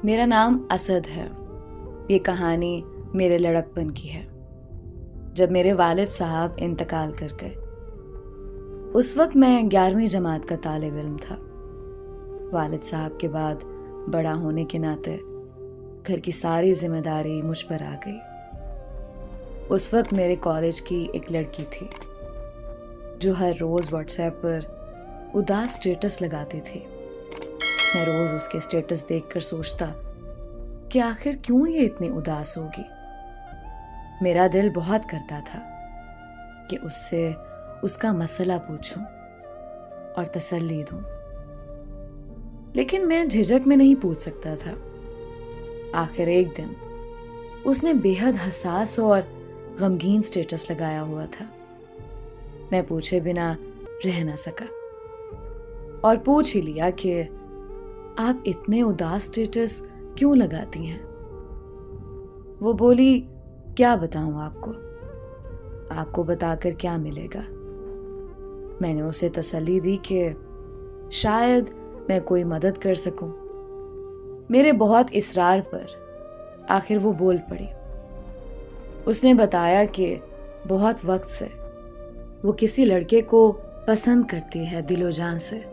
मेरा नाम असद है। ये कहानी मेरे लड़कपन की है, जब मेरे वालिद साहब इंतकाल कर गए। उस वक्त मैं 11वीं जमात का तालिब इल्म था। वालिद साहब के बाद बड़ा होने के नाते घर की सारी जिम्मेदारी मुझ पर आ गई। उस वक्त मेरे कॉलेज की एक लड़की थी जो हर रोज़ व्हाट्सएप पर उदास स्टेटस लगाती थी। मैं रोज़ उसके स्टेटस देखकर सोचता कि आखिर क्यों ये इतनी उदास होगी। मेरा दिल बहुत करता था कि उससे उसका मसला पूछूं और तसल्ली दूं, लेकिन मैं झिझक में नहीं पूछ सकता था। आखिर एक दिन उसने बेहद हसास और गमगीन स्टेटस लगाया हुआ था। मैं पूछे बिना रह ना सका और पूछ ही लिया कि आप इतने उदास स्टेटस क्यों लगाती हैं। वो बोली, क्या बताऊं आपको बताकर क्या मिलेगा। मैंने उसे तसल्ली दी कि शायद मैं कोई मदद कर सकूं। मेरे बहुत इसरार पर आखिर वो बोल पड़ी। उसने बताया कि बहुत वक्त से वो किसी लड़के को पसंद करती है दिलो जान से,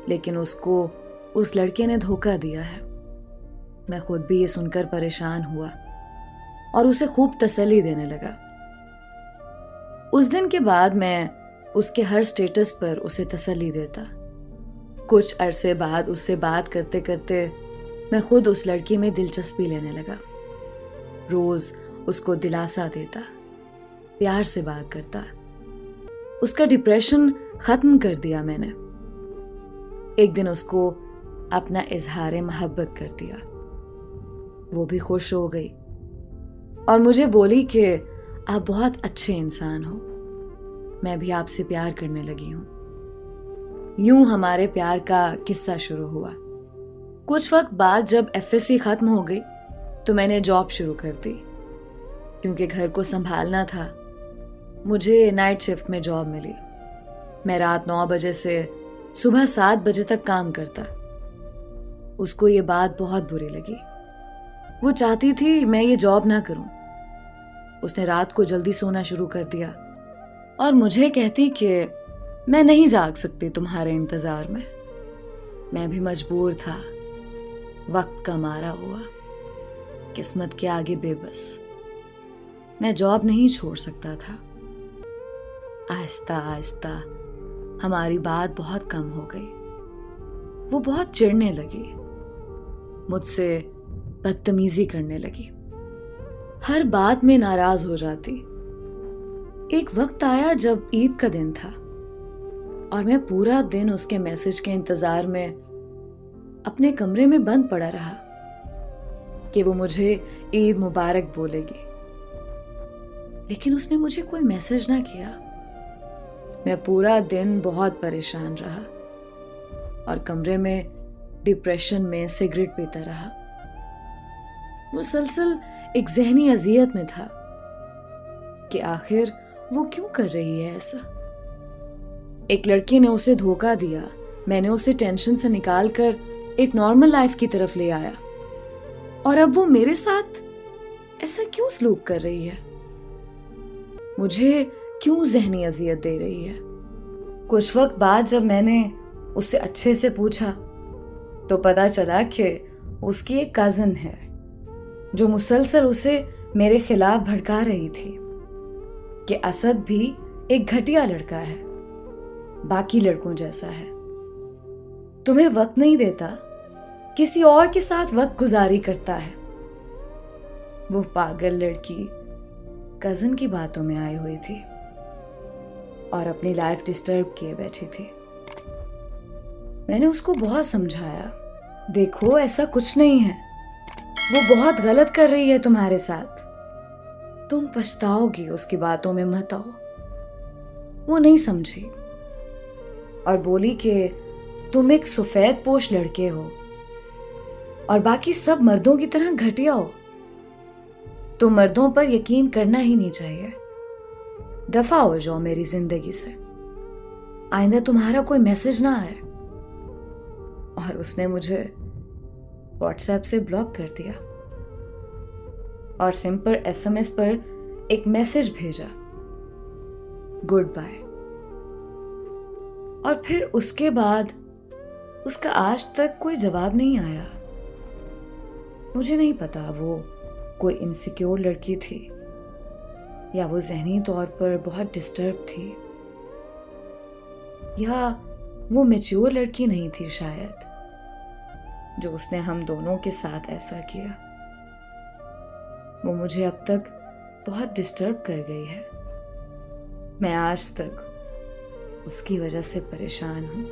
लेकिन उसको उस लड़के ने धोखा दिया है। मैं खुद भी ये सुनकर परेशान हुआ और उसे खूब तसल्ली देने लगा। उस दिन के बाद मैं उसके हर स्टेटस पर उसे तसल्ली देता। कुछ अरसे बाद उससे बात करते करते मैं खुद उस लड़की में दिलचस्पी लेने लगा। रोज उसको दिलासा देता, प्यार से बात करता। उसका डिप्रेशन खत्म कर दिया मैंने। एक दिन उसको अपना इजहार मोहब्बत कर दिया। वो भी खुश हो गई और मुझे बोली कि आप बहुत अच्छे इंसान हो, मैं भी आपसे प्यार करने लगी हूं। यूं हमारे प्यार का किस्सा शुरू हुआ। कुछ वक्त बाद जब एफएससी खत्म हो गई तो मैंने जॉब शुरू कर दी। क्योंकि घर को संभालना था, मुझे नाइट शिफ्ट में जॉब मिली। मैं रात 9 बजे से सुबह 7 बजे तक काम करता। उसको ये बात बहुत बुरी लगी। वो चाहती थी मैं ये जॉब ना करूं। उसने रात को जल्दी सोना शुरू कर दिया और मुझे कहती कि मैं नहीं जाग सकती तुम्हारे इंतजार में। मैं भी मजबूर था, वक्त का मारा हुआ, किस्मत के आगे बेबस। मैं जॉब नहीं छोड़ सकता था। आहिस्ता आहिस्ता हमारी बात बहुत कम हो गई। वो बहुत चिढ़ने लगी, मुझसे बदतमीजी करने लगी, हर बात में नाराज हो जाती। एक वक्त आया जब ईद का दिन था और मैं पूरा दिन उसके मैसेज के इंतजार में अपने कमरे में बंद पड़ा रहा कि वो मुझे ईद मुबारक बोलेगी, लेकिन उसने मुझे कोई मैसेज ना किया। मैं पूरा दिन बहुत परेशान रहा और कमरे में डिप्रेशन में सिगरेट पीता रहा। मुसलसल एक जहनी अजियत में था कि आखिर वो क्यों कर रही है ऐसा। एक लड़की ने उसे धोखा दिया। मैंने उसे टेंशन से निकालकर एक नॉर्मल लाइफ की तरफ ले आया और अब वो मेरे साथ ऐसा क्यों सलूक कर रही है, मुझे क्यों जहनी अजियत दे रही है। कुछ वक्त बाद जब मैंने उससे अच्छे से पूछा तो पता चला कि उसकी एक कजिन है जो मुसलसल उसे मेरे खिलाफ भड़का रही थी कि असद भी एक घटिया लड़का है, बाकी लड़कों जैसा है, तुम्हें वक्त नहीं देता, किसी और के साथ वक्त गुजारी करता है। वो पागल लड़की कजिन की बातों में आई हुई थी और अपनी लाइफ डिस्टर्ब किए बैठी थी। मैंने उसको बहुत समझाया, देखो ऐसा कुछ नहीं है, वो बहुत गलत कर रही है तुम्हारे साथ, तुम पछताओगी, उसकी बातों में मत आओ। वो नहीं समझी और बोली कि तुम एक सफेद पोश लड़के हो और बाकी सब मर्दों की तरह घटिया हो, तुम मर्दों पर यकीन करना ही नहीं चाहिए, दफा हो जाओ मेरी जिंदगी से, आइंदा तुम्हारा कोई मैसेज ना आए। और उसने मुझे व्हाट्सएप से ब्लॉक कर दिया और सिंपल एसएमएस पर एक मैसेज भेजा, गुड बाय। और फिर उसके बाद उसका आज तक कोई जवाब नहीं आया। मुझे नहीं पता वो कोई इनसिक्योर लड़की थी या वो ज़हनी तौर पर बहुत डिस्टर्ब थी, या वो मैच्योर लड़की नहीं थी शायद, जो उसने हम दोनों के साथ ऐसा किया। वो मुझे अब तक बहुत डिस्टर्ब कर गई है। मैं आज तक उसकी वजह से परेशान हूँ।